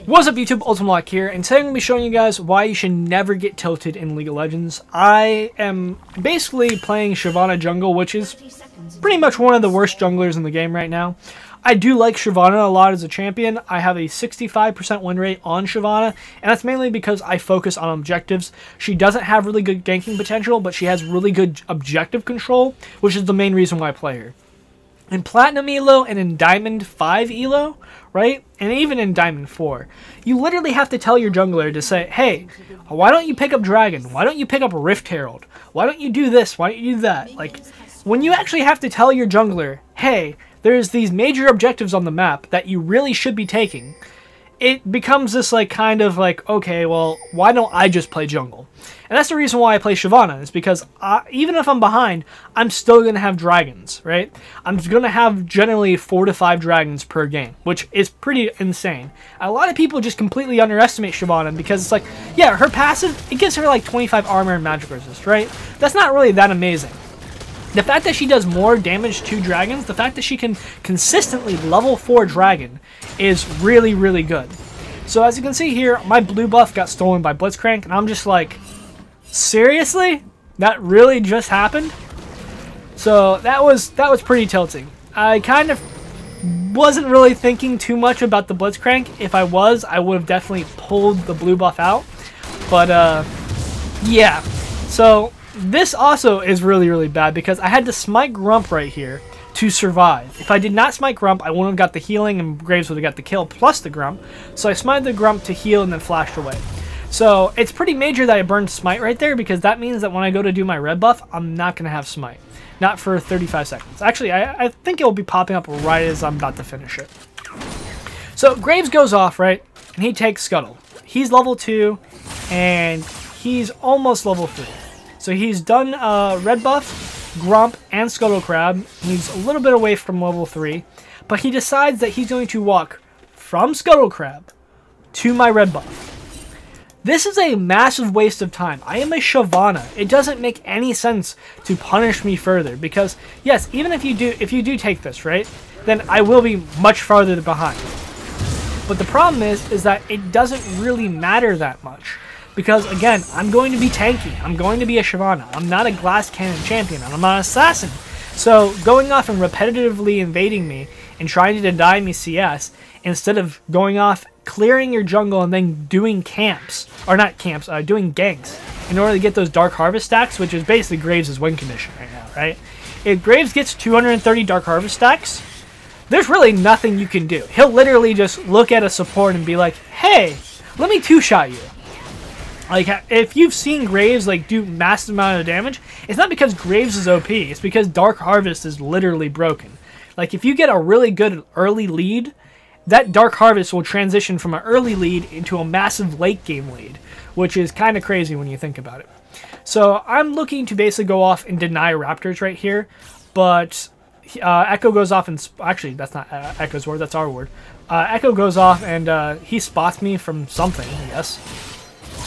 What's up YouTube, Ultimate here, and today I'm going to be showing you guys why you should never get tilted in League of Legends. I am basically playing Shyvana jungle, which is pretty much one of the worst junglers in the game right now. I do like Shyvana a lot as a champion. I have a 65% win rate on Shyvana, and that's mainly because I focus on objectives. She doesn't have really good ganking potential, but she has really good objective control, which is the main reason why I play her. In Platinum Elo and in Diamond 5 Elo, right, and even in Diamond 4, you literally have to tell your jungler to say, hey, why don't you pick up Dragon? Why don't you pick up Rift Herald? Why don't you do this? Why don't you do that? Like, when you actually have to tell your jungler, hey, there's these major objectives on the map that you really should be taking, it becomes this like kind of like, okay, well, why don't I just play jungle? And that's the reason why I play Shyvana, is because even if I'm behind, I'm still going to have dragons, right? I'm going to have generally 4 to 5 dragons per game, which is pretty insane. A lot of people just completely underestimate Shyvana because it's like, yeah, her passive, it gives her like 25 armor and magic resist, right? That's not really that amazing. The fact that she does more damage to dragons, the fact that she can consistently level 4 dragon is really, really good. So as you can see here, my blue buff got stolen by Blitzcrank, and I'm just like, seriously? That really just happened? So that was pretty tilting. I kind of wasn't really thinking too much about the Blitzcrank. If I was, I would have definitely pulled the blue buff out. But yeah. So this also is really, really bad because I had to smite Gromp right here to survive. If I did not smite Gromp, I wouldn't have got the healing and Graves would have got the kill plus the Gromp. So I smited the Gromp to heal and then flashed away. So it's pretty major that I burned smite right there because that means that when I go to do my red buff, I'm not going to have smite. Not for 35 seconds. Actually, I think it will be popping up right as I'm about to finish it. So Graves goes off, right? And he takes Scuttle. He's level 2 and he's almost level 3. So he's done red buff, Gromp, and Scuttle Crab. He's a little bit away from level 3. But he decides that he's going to walk from Scuttle Crab to my red buff. This is a massive waste of time. I am a Shyvana. It doesn't make any sense to punish me further because, yes, even if you do take this, right, then I will be much farther behind. But the problem is that it doesn't really matter that much. Because, again, I'm going to be tanky. I'm going to be a Shyvana. I'm not a glass cannon champion. I'm not an assassin. So, going off and repetitively invading me and trying to deny me CS, instead of going off, clearing your jungle, and then doing camps, or not camps, doing ganks, in order to get those Dark Harvest stacks, which is basically Graves' win condition right now, right? If Graves gets 230 Dark Harvest stacks, there's really nothing you can do. He'll literally just look at a support and be like, hey, let me two-shot you. Like, if you've seen Graves, like, do massive amount of damage, it's not because Graves is OP. It's because Dark Harvest is literally broken. Like, if you get a really good early lead, that Dark Harvest will transition from an early lead into a massive late game lead, which is kind of crazy when you think about it. So, I'm looking to basically go off and deny Raptors right here, but Echo goes off and... Actually, that's not Echo's word, that's our word. Echo goes off and he spots me from something, I guess.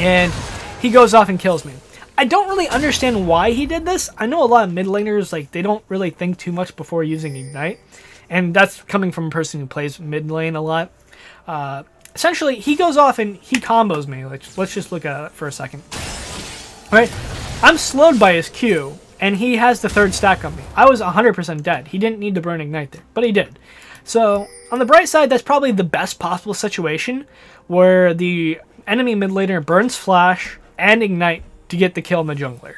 And he goes off and kills me. I don't really understand why he did this. I know a lot of mid laners, like, they don't really think too much before using Ignite. And that's coming from a person who plays mid lane a lot. Essentially, he goes off and he combos me. Let's just look at it for a second. Alright, I'm slowed by his Q, and he has the 3rd stack on me. I was 100% dead. He didn't need to burn Ignite there, but he did. So, on the bright side, that's probably the best possible situation where the enemy mid laner burns Flash and Ignite to get the kill on the jungler.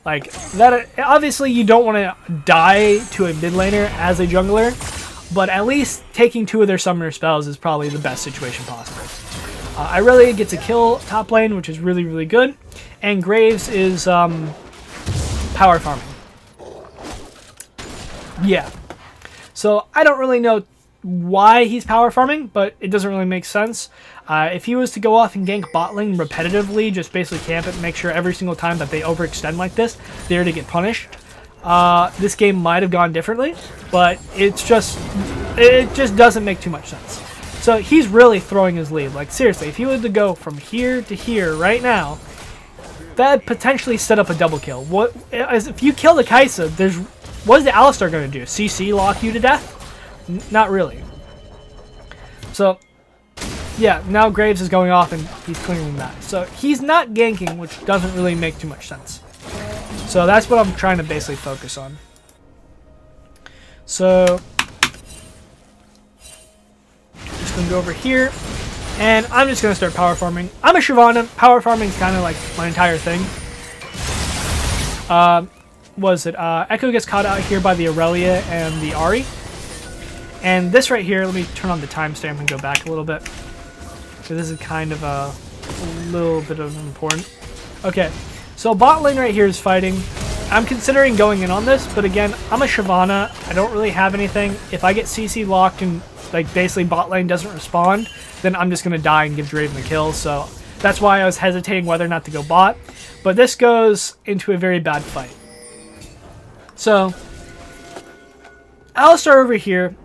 Like, that, obviously you don't want to die to a mid laner as a jungler, but at least taking 2 of their summoner spells is probably the best situation possible. Irelia gets a kill top lane, which is really, really good, and Graves is power farming. Yeah. So, I don't really know why he's power farming, but it doesn't really make sense. If he was to go off and gank bot lane repetitively, just basically camp it and make sure every single time that they overextend like this, they're to get punished, this game might have gone differently, but it just doesn't make too much sense. So he's really throwing his lead. Like, seriously, if he were to go from here to here right now, that potentially set up a double kill. If you kill the Kaisa, what is the Alistar going to do? CC lock you to death? Not really. So yeah, now Graves is going off and he's clearing that. So he's not ganking, which doesn't really make too much sense. So that's what I'm trying to basically focus on. So just gonna go over here, and I'm just gonna start power farming. I'm a Shyvana. Power farming is kind of like my entire thing. Echo gets caught out here by the Aurelia and the Ahri. And this right here, let me turn on the timestamp and go back a little bit. So this is kind of a little bit of important. Okay, so bot lane right here is fighting. I'm considering going in on this, but again, I'm a Shyvana. I don't really have anything. If I get CC locked and like basically bot lane doesn't respond, then I'm just gonna die and give Draven the kill. So that's why I was hesitating whether or not to go bot. But this goes into a very bad fight. So Alistar over here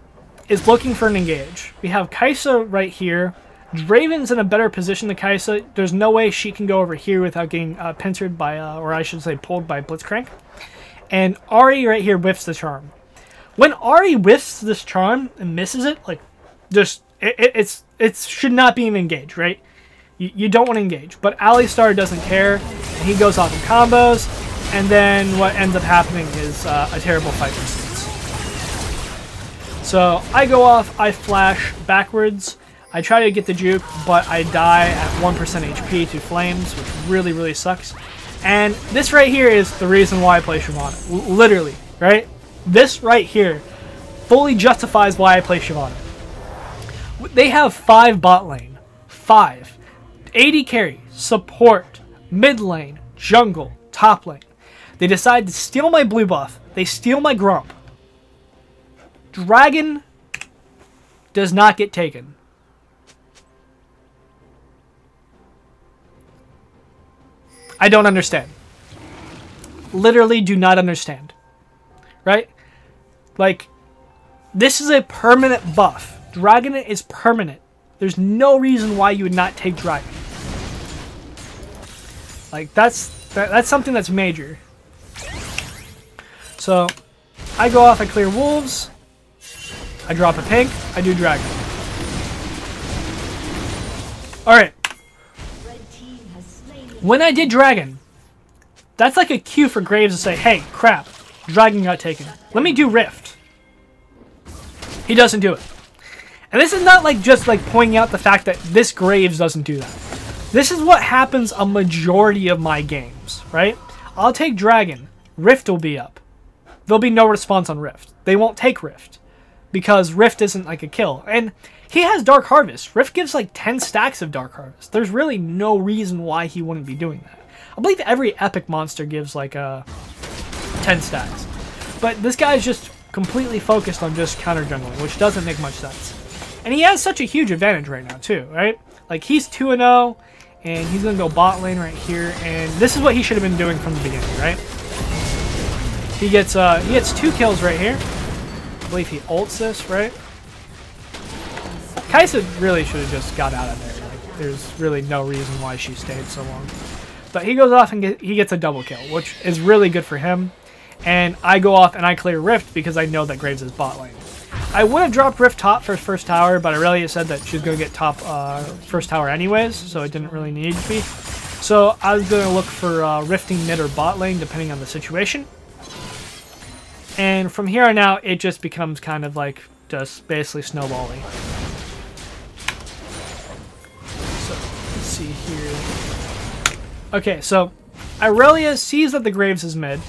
is looking for an engage. We have Kai'Sa right here. Draven's in a better position than Kai'Sa. There's no way she can go over here without getting pincered by, or I should say pulled by Blitzcrank. And Ahri right here whiffs the charm. When Ahri whiffs this charm and misses it, like, just, it should not be an engage, right? You don't want to engage. But Alistar doesn't care, and he goes off in combos, and then what ends up happening is a terrible fight proceeds. So I go off, I flash backwards, I try to get the juke, but I die at 1% HP to flames, which really, really sucks. And this right here is the reason why I play Shyvana. Literally, right? This right here fully justifies why I play Shyvana. They have 5 bot lane. 5. AD carry, support, mid lane, jungle, top lane. They decide to steal my blue buff. They steal my Gromp. Dragon does not get taken. I don't understand. Literally do not understand. Right? Like, this is a permanent buff. Dragon is permanent. There's no reason why you would not take Dragon. Like, that's something that's major. So, I go off, I clear wolves. I drop a pink, I do Dragon. Alright. When I did Dragon, that's like a cue for Graves to say, hey, crap, Dragon got taken. Let me do Rift. He doesn't do it. And this is not like just like pointing out the fact that this Graves doesn't do that. This is what happens a majority of my games, right? I'll take Dragon. Rift will be up. There'll be no response on Rift. They won't take Rift. Because Rift isn't like a kill. And he has Dark Harvest. Rift gives like 10 stacks of Dark Harvest. There's really no reason why he wouldn't be doing that. I believe every epic monster gives like 10 stacks. But this guy's just completely focused on just counter jungling, which doesn't make much sense. And he has such a huge advantage right now too, right? Like he's 2-0, and he's going to go bot lane right here. And this is what he should have been doing from the beginning, right? He gets 2 kills right here. I believe he ults this, right? Kai'Sa really should have just got out of there. Like, there's really no reason why she stayed so long. But he goes off and he gets a double kill, which is really good for him. And I go off and I clear Rift because I know that Graves is bot lane. I would have dropped Rift top for first tower, but Aurelia said that she's going to get top first tower anyways, so it didn't really need to be. So I was going to look for rifting mid or bot lane, depending on the situation. And from here on out, it just becomes kind of like just basically snowballing. So, let's see here. Okay, so Aurelia sees that the Graves is mid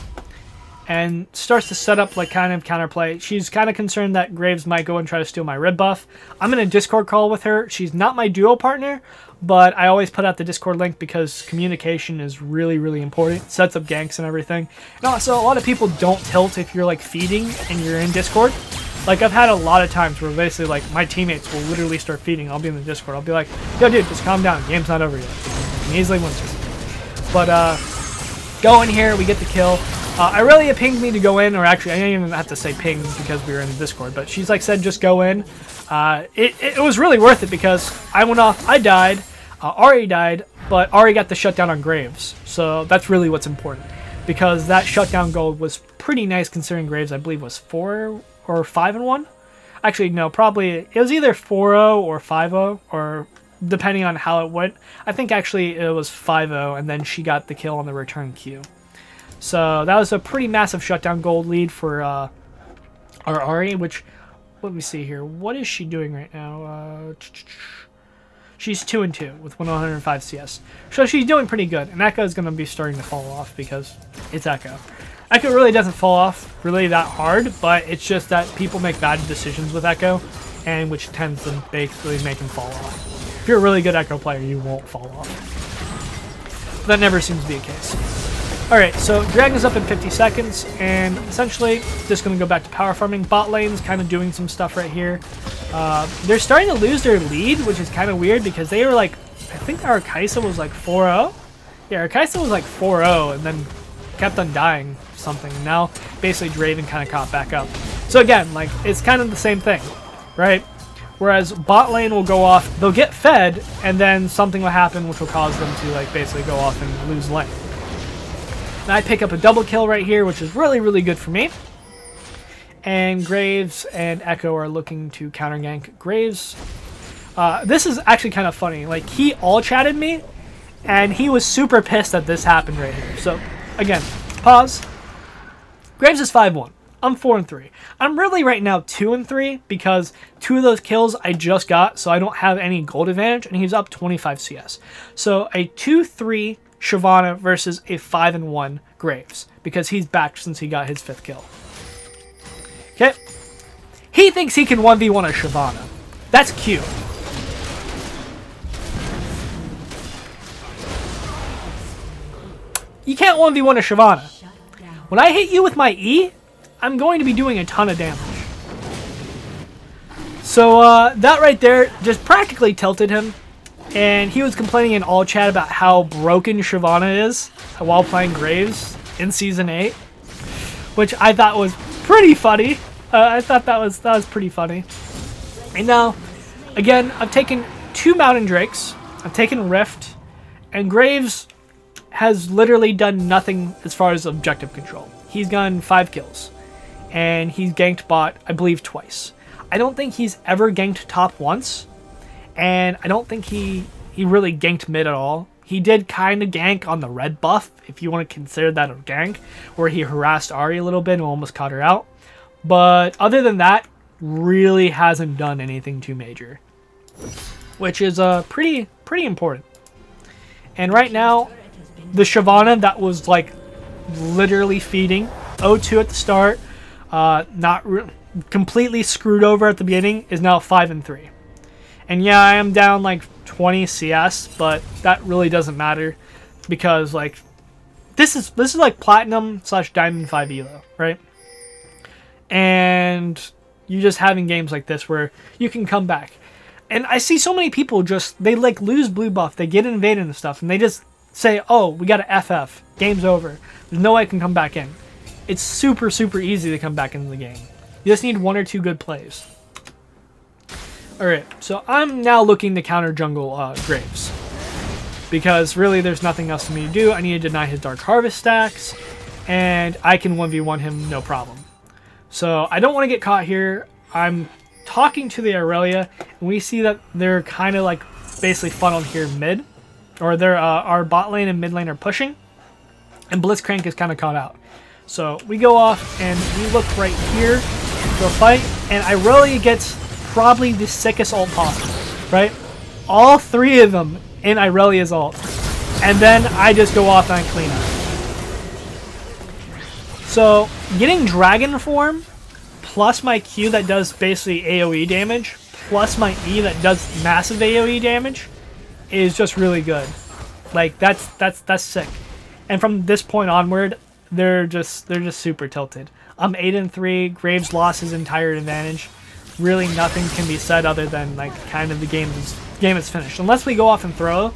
and starts to set up like kind of counterplay. She's kind of concerned that Graves might go and try to steal my red buff. I'm in a Discord call with her. She's not my duo partner, but I always put out the Discord link because communication is really, really important. It sets up ganks and everything. And also, a lot of people don't tilt if you're like feeding and you're in Discord. Like, I've had a lot of times where basically like my teammates will literally start feeding. I'll be in the Discord. I'll be like, yo dude, just calm down. Game's not over yet. And easily wins this. But go in here, we get the kill. Aurelia pinged me to go in, or actually I didn't even have to say ping because we were in the Discord, but she's like said just go in. It was really worth it because I went off, I died, Ahri died, but Ahri got the shutdown on Graves. So that's really what's important because that shutdown gold was pretty nice considering Graves I believe was 4 or 5-1. Actually no, probably it was either 4-0 or 5-0 or depending on how it went. I think actually it was 5-0, and then she got the kill on the return Q. So that was a pretty massive shutdown gold lead for our Ahri, which, let me see here. What is she doing right now? She's 2-2 with 105 CS. So she's doing pretty good, and Echo is going to be starting to fall off because it's Echo. Echo really doesn't fall off really that hard, but it's just that people make bad decisions with Echo, and which tends to basically make him fall off. If you're a really good Echo player, you won't fall off. That never seems to be the case. Alright, so Dragon's up in 50 seconds, and essentially just going to go back to power farming. Bot lane's kind of doing some stuff right here. They're starting to lose their lead, which is kind of weird because they were like, I think our Kai'Sa was like 4-0? Yeah, our Kai'Sa was like 4-0 and then kept on dying or something. Now, basically Draven kind of caught back up. So again, like, it's kind of the same thing, right? Whereas bot lane will go off, they'll get fed, and then something will happen which will cause them to like basically go off and lose lane. And I pick up a double kill right here, which is really, really good for me. And Graves and Echo are looking to counter gank Graves. This is actually kind of funny. Like, he all chatted me, and he was super pissed that this happened right here. So, again, pause. Graves is 5-1. I'm 4-3. I'm really right now 2-3 because 2 of those kills I just got, so I don't have any gold advantage, and he's up 25 CS. So a 2-3 Shyvana versus a 5-1 Graves because he's back since he got his 5th kill. Okay. He thinks he can 1v1 a Shyvana. That's cute. You can't 1v1 a Shyvana. When I hit you with my E, I'm going to be doing a ton of damage. So that right there just practically tilted him. And he was complaining in all chat about how broken Shyvana is while playing Graves in Season 8. Which I thought was pretty funny. I thought that was pretty funny. And now, again, I've taken 2 Mountain Drakes. I've taken Rift. And Graves has literally done nothing as far as objective control. He's gotten 5 kills. And he's ganked bot, I believe, twice. I don't think he's ever ganked top once. And I don't think he really ganked mid at all. He did kind of gank on the red buff, if you want to consider that a gank, where he harassed Ahri a little bit and almost caught her out. But other than that, really hasn't done anything too major, which is pretty important. And right now, the Shyvana that was like literally feeding 0-2 at the start, completely screwed over at the beginning, is now 5-3. And yeah, I am down like 20 CS, but that really doesn't matter because like this is like platinum / diamond 5 elo, right? And you're just having games like this where you can come back. And I see so many people just, they like lose blue buff, they get invaded and stuff, and they just say, oh, we got to FF, game's over. There's no way I can come back in. It's super, super easy to come back into the game. You just need 1 or 2 good plays. Alright, so I'm now looking to counter jungle Graves. Because really there's nothing else for me to do. I need to deny his Dark Harvest stacks. And I can 1v1 him no problem. So I don't want to get caught here. I'm talking to the Aurelia. And we see that they're kind of like basically funneled here mid. Or they're our bot lane and mid lane are pushing. And Blitzcrank is kind of caught out. So we go off and we look right here for a fight. And Aurelia gets probably the sickest ult possible, right? All 3 of them in Irelia's ult. And then I just go off and I clean up. So, getting Dragon Form, plus my Q that does basically AoE damage, plus my E that does massive AoE damage, is just really good. Like, that's sick. And from this point onward, they're just super tilted. I'm 8-3, Graves lost his entire advantage. Really nothing can be said other than like kind of the game is finished. Unless we go off and throw,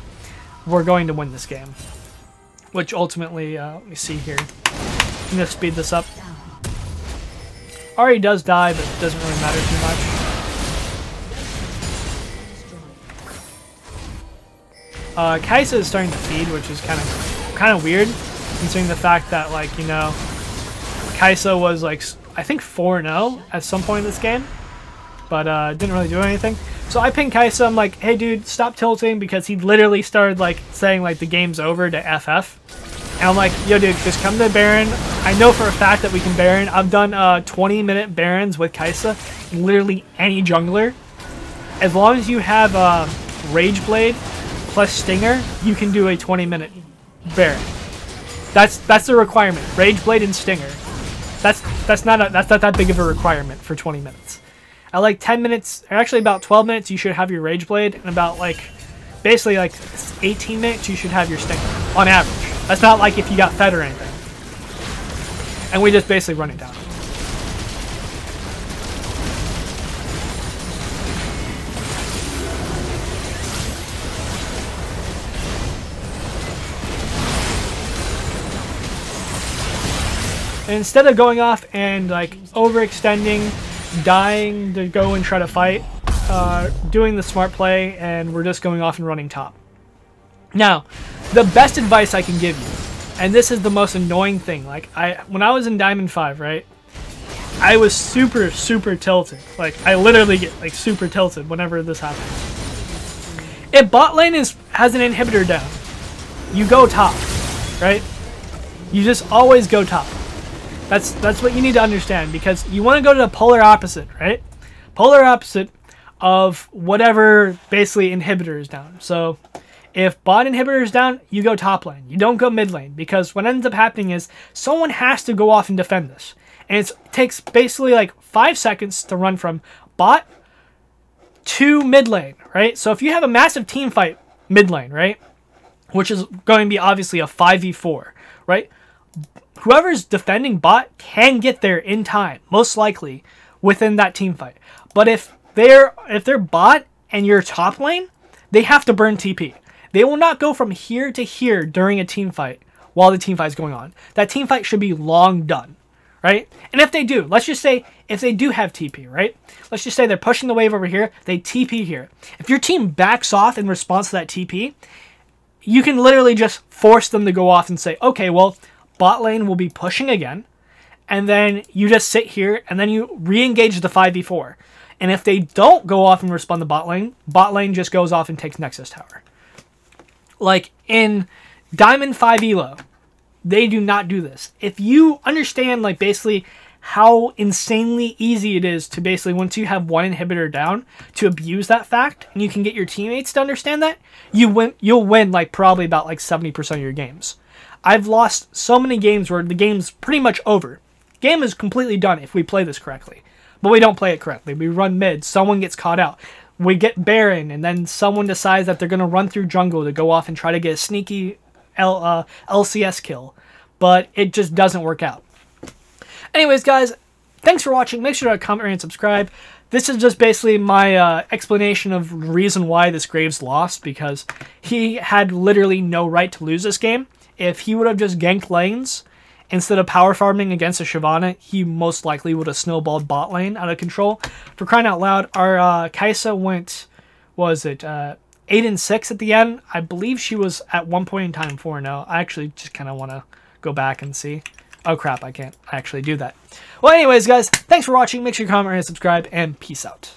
we're going to win this game. Which ultimately, let me see here. I'm going to speed this up. Ahri does die, but it doesn't really matter too much. Kai'Sa is starting to feed, which is kind of weird, considering the fact that, like, you know, Kai'Sa was like I think 4-0 at some point in this game. But didn't really do anything. So I pinged Kaisa, I'm like, hey dude, stop tilting, because he literally started like saying like the game's over to FF. And I'm like, yo dude, just come to Baron. I know for a fact that we can Baron. I've done 20-minute Barons with Kaisa, literally any jungler. As long as you have Rage Blade plus Stinger, you can do a 20-minute Baron. That's the requirement. Rage Blade and Stinger. That's not that big of a requirement for 20 minutes. At like 10 minutes, or actually about 12 minutes, you should have your Rage Blade, and about like, basically like 18 minutes, you should have your Stinger, on average. That's not like if you got fed or anything. And we just basically run it down. And instead of going off and like overextending, dying to go and try to fight, doing the smart play, and we're just going off and running top. Now, the best advice I can give you, and this is the most annoying thing, like when I was in Diamond 5, right, I was super tilted. Like I literally get like super tilted whenever this happens. If bot lane has an inhibitor down, you go top, right? You just always go top. That's what you need to understand, because you want to go to the polar opposite, right? Polar opposite of whatever basically inhibitor is down. So if bot inhibitor is down, you go top lane. You don't go mid lane, because what ends up happening is someone has to go off and defend this. And it takes basically like 5 seconds to run from bot to mid lane, right? So if you have a massive team fight mid lane, right, which is going to be obviously a 5v4, right? Whoever's defending bot can get there in time, most likely within that team fight. But if they're bot and you're top lane, they have to burn TP. They will not go from here to here during a team fight while the team fight is going on. That team fight should be long done, right? And if they do, let's just say if they do have TP, right? Let's just say they're pushing the wave over here, they TP here. If your team backs off in response to that TP, you can literally just force them to go off and say, okay, well, bot lane will be pushing again, and then you just sit here, and then you re-engage the 5v4. And if they don't go off and respond to bot lane just goes off and takes Nexus Tower. Like, in Diamond 5 Elo, they do not do this. If you understand, like, basically how insanely easy it is to basically, once you have one inhibitor down, to abuse that fact, and you can get your teammates to understand that, you'll win, like, probably about, like, 70% of your games. I've lost so many games where the game's pretty much over. Game is completely done if we play this correctly. But we don't play it correctly. We run mid, someone gets caught out. We get Baron, and then someone decides that they're going to run through jungle to go off and try to get a sneaky LCS kill. But it just doesn't work out. Anyways, guys, thanks for watching. Make sure to comment, rate, and subscribe. This is just basically my explanation of the reason why this Graves lost, because he had literally no right to lose this game. If he would have just ganked lanes instead of power farming against a Shyvana, he most likely would have snowballed bot lane out of control. For crying out loud, our Kaisa went, what was it, 8-6 at the end. I believe she was at one point in time 4-0. I actually just kind of want to go back and see. Oh crap, I can't actually do that. Well, anyways, guys, thanks for watching. Make sure you comment and subscribe, and peace out.